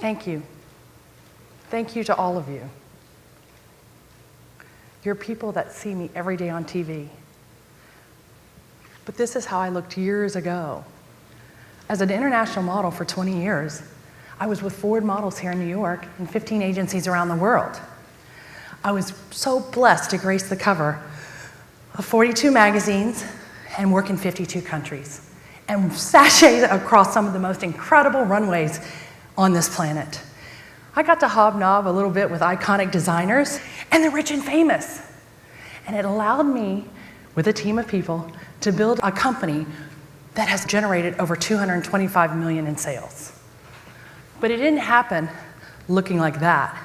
thank you. Thank you to all of you. You're people that see me every day on TV. But this is how I looked years ago. As an international model for 20 years, I was with Ford models here in New York and 15 agencies around the world. I was so blessed to grace the cover of 42 magazines and work in 52 countries and sashay across some of the most incredible runways on this planet. I got to hobnob a little bit with iconic designers and the rich and famous. And it allowed me, with a team of people, to build a company that has generated over $225 million in sales. But it didn't happen looking like that.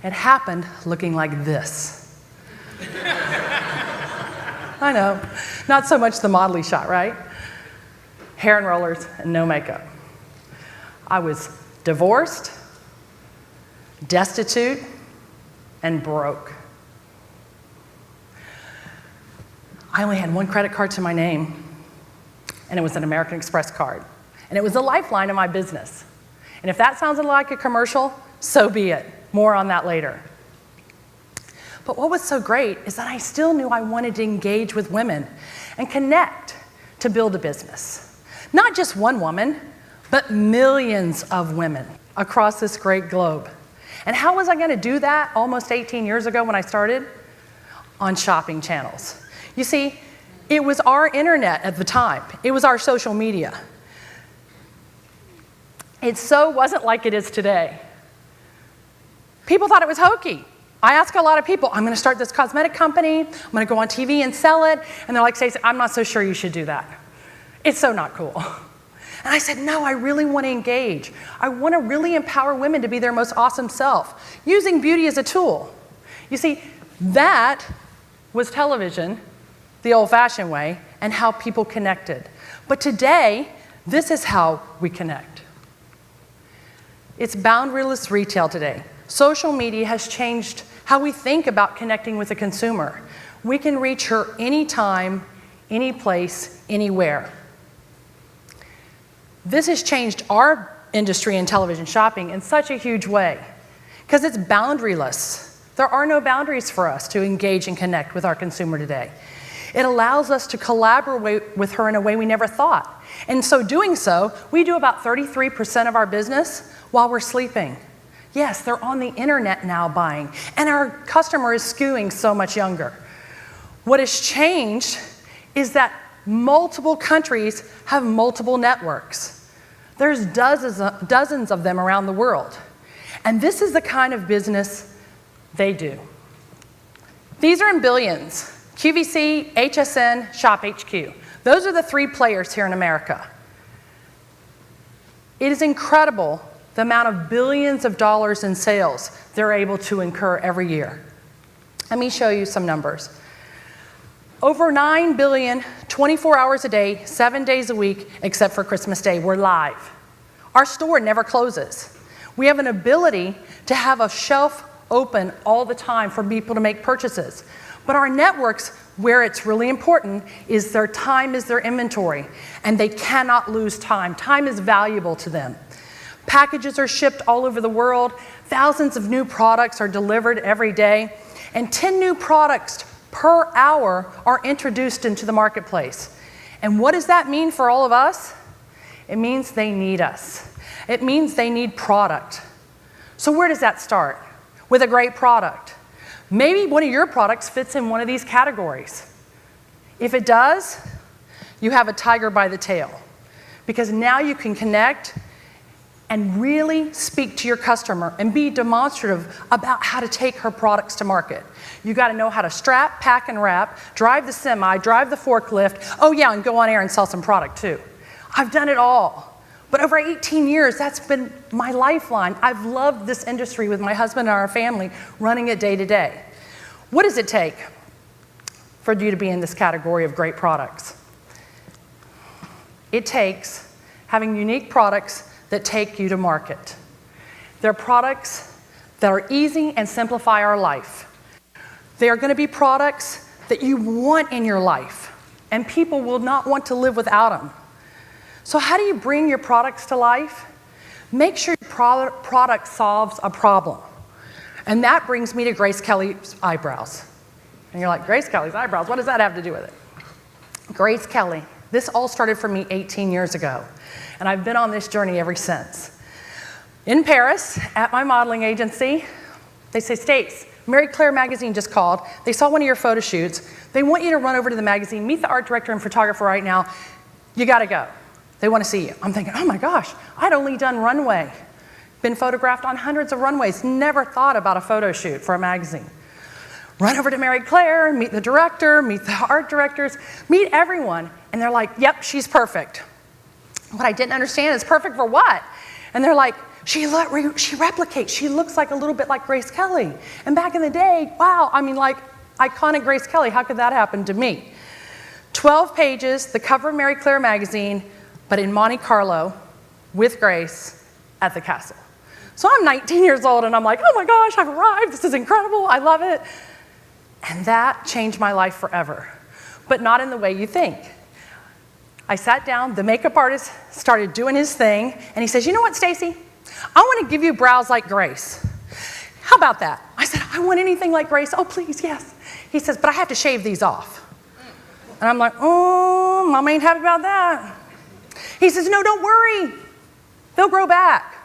It happened looking like this. I know, not so much the modelly shot, right? Hair and rollers and no makeup. I was divorced, destitute, and broke. I only had one credit card to my name, and it was an American Express card. And it was the lifeline of my business. And if that sounded like a commercial, so be it. More on that later. But what was so great is that I still knew I wanted to engage with women and connect to build a business. Not just one woman, but millions of women across this great globe. And how was I going to do that almost 18 years ago when I started? On shopping channels. You see, it was our internet at the time. It was our social media. It so wasn't like it is today. People thought it was hokey. I ask a lot of people, I'm going to start this cosmetic company, I'm going to go on TV and sell it, and they're like, Stacey, I'm not so sure you should do that. It's so not cool. And I said, no, I really want to engage. I want to really empower women to be their most awesome self, using beauty as a tool. You see, that was television, the old-fashioned way, and how people connected. But today, this is how we connect. It's boundaryless retail today. Social media has changed how we think about connecting with the consumer. We can reach her anytime, any place, anywhere. This has changed our industry in television shopping in such a huge way because it's boundaryless. There are no boundaries for us to engage and connect with our consumer today. It allows us to collaborate with her in a way we never thought. And so doing so, we do about 33% of our business while we're sleeping. Yes, they're on the internet now buying, and our customer is skewing so much younger. What has changed is that multiple countries have multiple networks. There's dozens of them around the world. And this is the kind of business they do. These are in billions. QVC, HSN, ShopHQ. Those are the three players here in America. It is incredible the amount of billions of dollars in sales they're able to incur every year. Let me show you some numbers. Over 9 billion, 24 hours a day, 7 days a week, except for Christmas Day, we're live. Our store never closes. We have an ability to have a shelf open all the time for people to make purchases. But our networks, where it's really important, is their time is their inventory, and they cannot lose time. Time is valuable to them. Packages are shipped all over the world, thousands of new products are delivered every day, and 10 new products per hour are introduced into the marketplace. And what does that mean for all of us? It means they need us. It means they need product. So where does that start? With a great product. Maybe one of your products fits in one of these categories. If it does, you have a tiger by the tail, because now you can connect and really speak to your customer and be demonstrative about how to take her products to market. You got to know how to strap, pack, and wrap, drive the semi, drive the forklift, oh yeah, and go on air and sell some product too. I've done it all. But over 18 years, that's been my lifeline. I've loved this industry with my husband and our family, running it day to day. What does it take for you to be in this category of great products? It takes having unique products that take you to market. They're products that are easy and simplify our life. They are going to be products that you want in your life, and people will not want to live without them. So how do you bring your products to life? Make sure your product solves a problem. And that brings me to Grace Kelly's eyebrows. And you're like, Grace Kelly's eyebrows, what does that have to do with it? Grace Kelly, this all started for me 18 years ago. And I've been on this journey ever since. In Paris, at my modeling agency, they say, Stace, Marie Claire magazine just called. They saw one of your photo shoots. They want you to run over to the magazine, meet the art director and photographer right now. You gotta go. They wanna see you. I'm thinking, oh my gosh, I'd only done runway. Been photographed on hundreds of runways, never thought about a photo shoot for a magazine. Run over to Marie Claire, meet the director, meet the art directors, meet everyone. And they're like, yep, she's perfect. What I didn't understand is perfect for what? And they're like, she replicates. She looks like a little bit like Grace Kelly. And back in the day, wow, I mean like iconic Grace Kelly, how could that happen to me? 12 pages, the cover of Marie Claire magazine, but in Monte Carlo with Grace at the castle. So I'm 19 years old and I'm like, oh my gosh, I've arrived. This is incredible. I love it. And that changed my life forever, but not in the way you think. I sat down, the makeup artist started doing his thing, and he says, you know what, Stacey? I want to give you brows like Grace. How about that? I said, I want anything like Grace. Oh, please, yes. He says, but I have to shave these off. And I'm like, oh, Mom ain't happy about that. He says, no, don't worry. They'll grow back.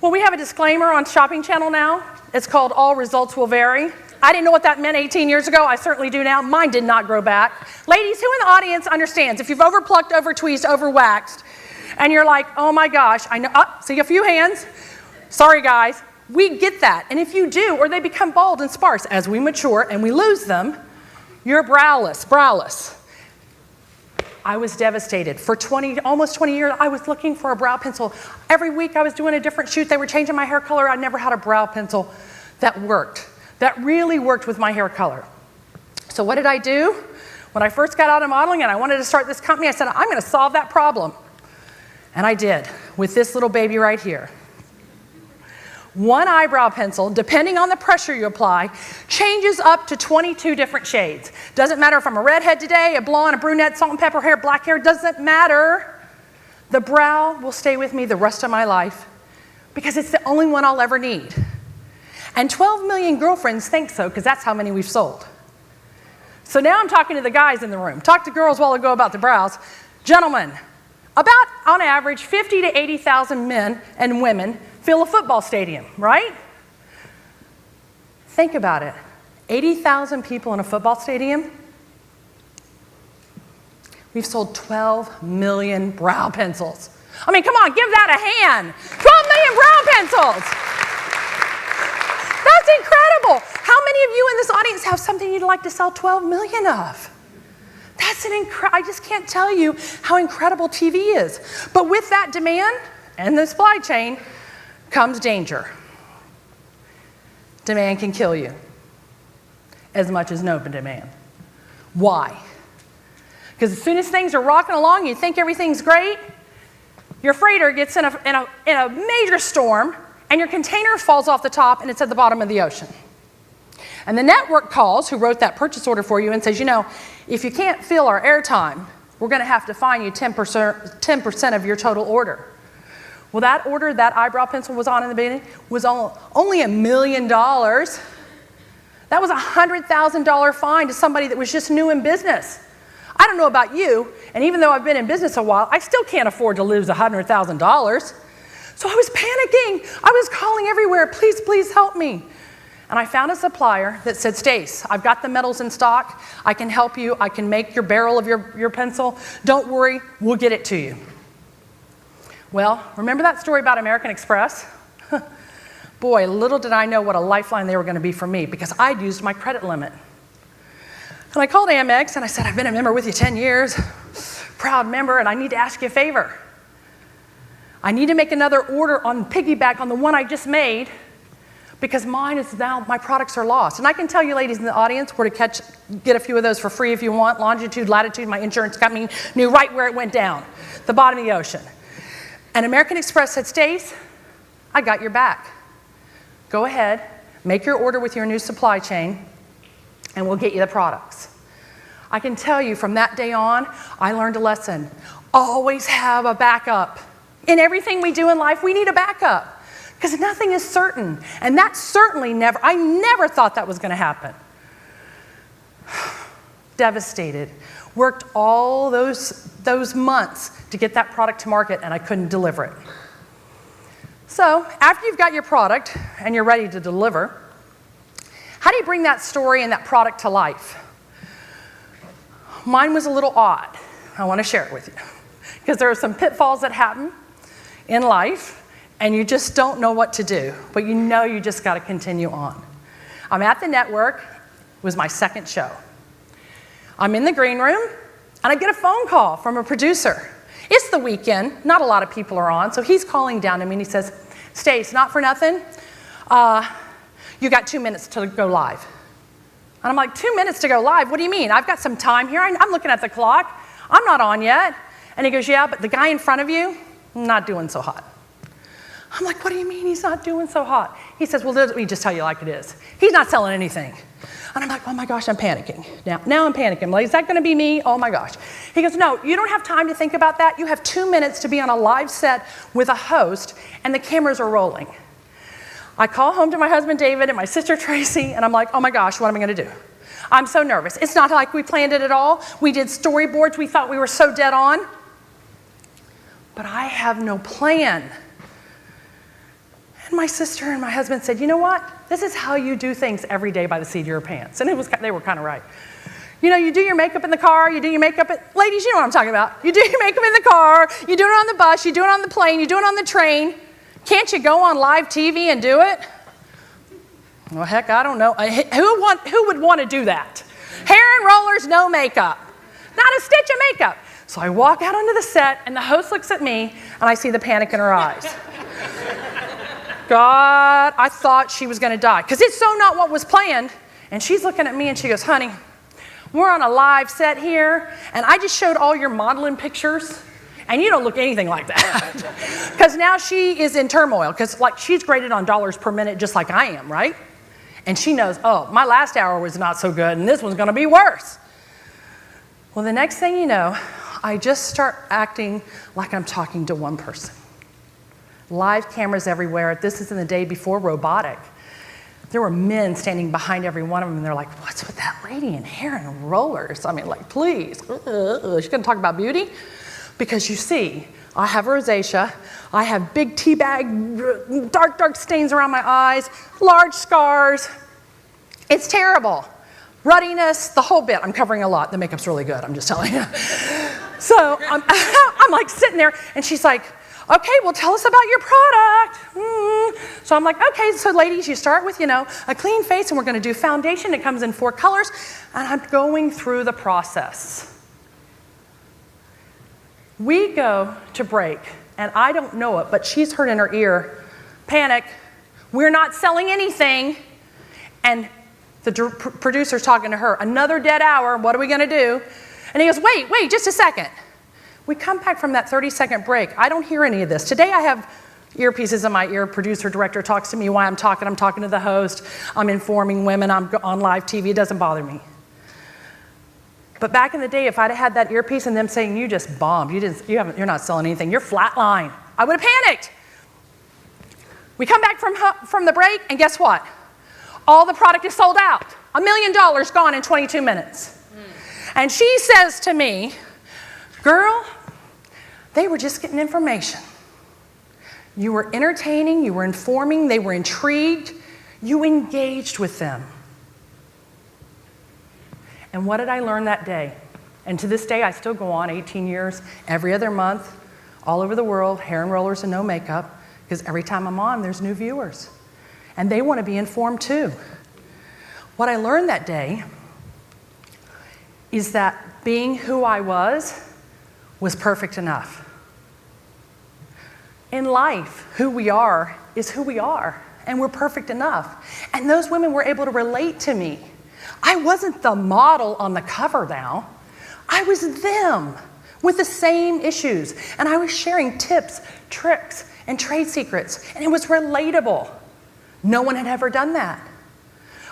Well, we have a disclaimer on Shopping Channel now. It's called All Results Will Vary. I didn't know what that meant 18 years ago. I certainly do now. Mine did not grow back. Ladies, who in the audience understands if you've overplucked, overtweezed, overwaxed, and you're like, oh my gosh, I know, see a few hands. Sorry guys, we get that. And if you do, or they become bald and sparse as we mature and we lose them, you're browless. I was devastated. For almost 20 years, I was looking for a brow pencil. Every week I was doing a different shoot. They were changing my hair color. I never had a brow pencil that worked. That really worked with my hair color. So what did I do? When I first got out of modeling and I wanted to start this company, I said, I'm gonna solve that problem. And I did, with this little baby right here. One eyebrow pencil, depending on the pressure you apply, changes up to 22 different shades. Doesn't matter if I'm a redhead today, a blonde, a brunette, salt and pepper hair, black hair, doesn't matter. The brow will stay with me the rest of my life because it's the only one I'll ever need. And 12 million girlfriends think so, because that's how many we've sold. So now I'm talking to the guys in the room. Talked to girls a while ago about the brows. Gentlemen, about on average 50 to 80,000 men and women fill a football stadium, right? Think about it. 80,000 people in a football stadium. We've sold 12 million brow pencils. I mean, come on, give that a hand. 12 million brow pencils. That's incredible. How many of you in this audience have something you'd like to sell 12 million of? That's I just can't tell you how incredible TV is. But with that demand and the supply chain comes danger. Demand can kill you as much as no demand. Why? Because as soon as things are rocking along, you think everything's great, your freighter gets in a major storm, and your container falls off the top and it's at the bottom of the ocean. And the network calls, who wrote that purchase order for you, and says, you know, if you can't fill our airtime, we're going to have to fine you 10% of your total order. Well, that order that eyebrow pencil was on in the beginning was only $1 million. That was a $100,000 fine to somebody that was just new in business. I don't know about you, and even though I've been in business a while, I still can't afford to lose $100,000. So I was panicking. I was calling everywhere, please, please help me. And I found a supplier that said, Stace, I've got the metals in stock. I can help you. I can make your barrel of your pencil. Don't worry, we'll get it to you. Well, remember that story about American Express? Boy, little did I know what a lifeline they were going to be for me, because I'd used my credit limit. And I called Amex and I said, I've been a member with you 10 years, proud member, and I need to ask you a favor. I need to make another order on piggyback on the one I just made, because mine is now, my products are lost. And I can tell you ladies in the audience where to get a few of those for free if you want. Longitude, latitude, my insurance company knew right where it went down, the bottom of the ocean. And American Express said, Stace, I got your back. Go ahead, make your order with your new supply chain, and we'll get you the products. I can tell you from that day on, I learned a lesson. Always have a backup In everything we do in life, we need a backup because nothing is certain. And that certainly I never thought that was going to happen. Devastated. Worked all those months to get that product to market, and I couldn't deliver it. So after you've got your product and you're ready to deliver, how do you bring that story and that product to life? Mine was a little odd. I want to share it with you because there are some pitfalls that happen in life and you just don't know what to do, but you know you just got to continue on. I'm at the network. It was my second show. I'm in the green room and I get a phone call from a producer. It's the weekend, not a lot of people are on, so he's calling down to me and he says, Stace, not for nothing, you got 2 minutes to go live. And I'm like, 2 minutes to go live? What do you mean? I've got some time here. I'm looking at the clock. I'm not on yet. And he goes, yeah, but the guy in front of you, not doing so hot. I'm like, what do you mean he's not doing so hot? He says, well, let me just tell you like it is. He's not selling anything. And I'm like, oh my gosh, I'm panicking. Now I'm panicking. I'm like, is that going to be me? Oh my gosh. He goes, no, you don't have time to think about that. You have 2 minutes to be on a live set with a host, and the cameras are rolling. I call home to my husband, David, and my sister, Tracy, and I'm like, oh my gosh, what am I going to do? I'm so nervous. It's not like we planned it at all. We did storyboards. We thought we were so dead on. But I have no plan. And my sister and my husband said, you know what? This is how you do things every day by the seat of your pants. And they were kind of right. You know, you do your makeup in the car, you do your makeup ladies, you know what I'm talking about. You do your makeup in the car, you do it on the bus, you do it on the plane, you do it on the train. Can't you go on live TV and do it? Well, heck, I don't know. Who would want to do that? Hair and rollers, no makeup. Not a stitch of makeup. So I walk out onto the set, and the host looks at me, and I see the panic in her eyes. God, I thought she was going to die. Because it's so not what was planned. And she's looking at me, and she goes, honey, we're on a live set here, and I just showed all your modeling pictures, and you don't look anything like that. Because now she is in turmoil, because like she's graded on dollars per minute just like I am, right? And she knows, oh, my last hour was not so good, and this one's going to be worse. Well, the next thing you know, I just start acting like I'm talking to one person. Live cameras everywhere. This is in the day before robotic. There were men standing behind every one of them, and they're like, what's with that lady in hair and rollers? I mean, like, please. She's going to talk about beauty? Because you see, I have rosacea. I have big tea bag, dark stains around my eyes, large scars. It's terrible. Ruddiness, the whole bit. I'm covering a lot. The makeup's really good, I'm just telling you. So I'm like sitting there, and she's like, okay, well, tell us about your product. So I'm like, okay, so ladies, you start with, a clean face, and we're going to do foundation. It comes in 4 colors, and I'm going through the process. We go to break, and I don't know it, but she's heard in her ear, panic, we're not selling anything. And the producer's talking to her, another dead hour, what are we going to do? And he goes, wait, just a second. We come back from that 30-second break. I don't hear any of this. Today I have earpieces in my ear. Producer, director talks to me while I'm talking to the host. I'm informing women. I'm on live TV. It doesn't bother me. But back in the day, if I'd have had that earpiece and them saying, you just bombed, you're not selling anything, you're flatline, I would have panicked. We come back from the break, and guess what? All the product is sold out. $1 million gone in 22 minutes. And she says to me, girl, they were just getting information. You were entertaining, you were informing, they were intrigued, you engaged with them. And what did I learn that day? And to this day, I still go on 18 years, every other month, all over the world, hair and rollers and no makeup, because every time I'm on, there's new viewers. And they want to be informed too. What I learned that day is that being who I was perfect enough. In life, who we are is who we are, and we're perfect enough. And those women were able to relate to me. I wasn't the model on the cover now. I was them with the same issues. And I was sharing tips, tricks, and trade secrets. And it was relatable. No one had ever done that.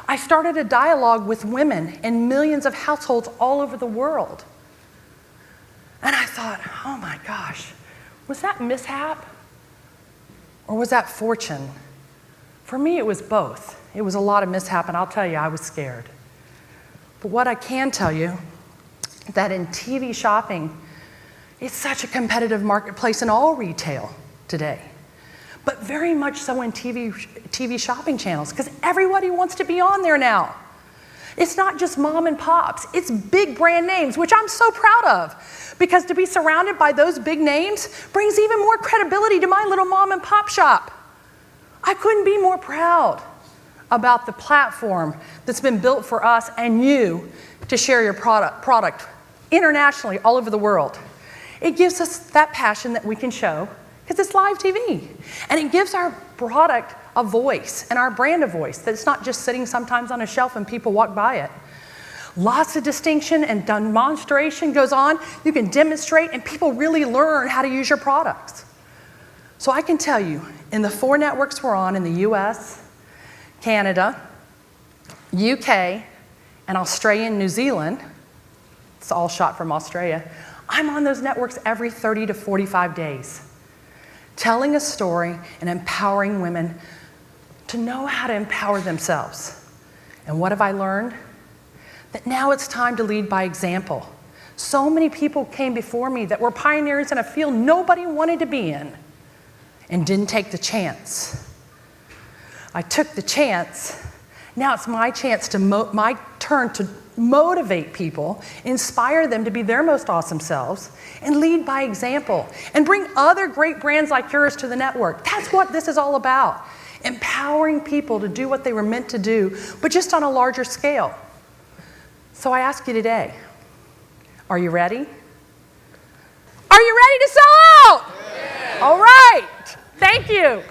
I started a dialogue with women in millions of households all over the world. And I thought, oh my gosh, Was that mishap? Or was that fortune? For me, it was both. It was a lot of mishap, and I'll tell you, I was scared. But what I can tell you, that in TV shopping, it's such a competitive marketplace in all retail today. But very much so in TV shopping channels, because everybody wants to be on there now. It's not just mom and pops, it's big brand names, which I'm so proud of, because to be surrounded by those big names brings even more credibility to my little mom and pop shop. I couldn't be more proud about the platform that's been built for us and you to share your product internationally all over the world. It gives us that passion that we can show because it's live TV. And it gives our product a voice and our brand a voice, that it's not just sitting sometimes on a shelf and people walk by it. Lots of distinction and demonstration goes on. You can demonstrate and people really learn how to use your products. So I can tell you, in the 4 networks we're on in the US, Canada, UK, and Australia and New Zealand, it's all shot from Australia, I'm on those networks every 30 to 45 days, telling a story and empowering women to know how to empower themselves. And what have I learned? That now it's time to lead by example. So many people came before me that were pioneers in a field nobody wanted to be in and didn't take the chance. I took the chance. Now it's my chance to my turn to motivate people, inspire them to be their most awesome selves, and lead by example, and bring other great brands like yours to the network. That's what this is all about. Empowering people to do what they were meant to do, but just on a larger scale. So I ask you today, are you ready? Are you ready to sell out? Yeah. All right. Thank you.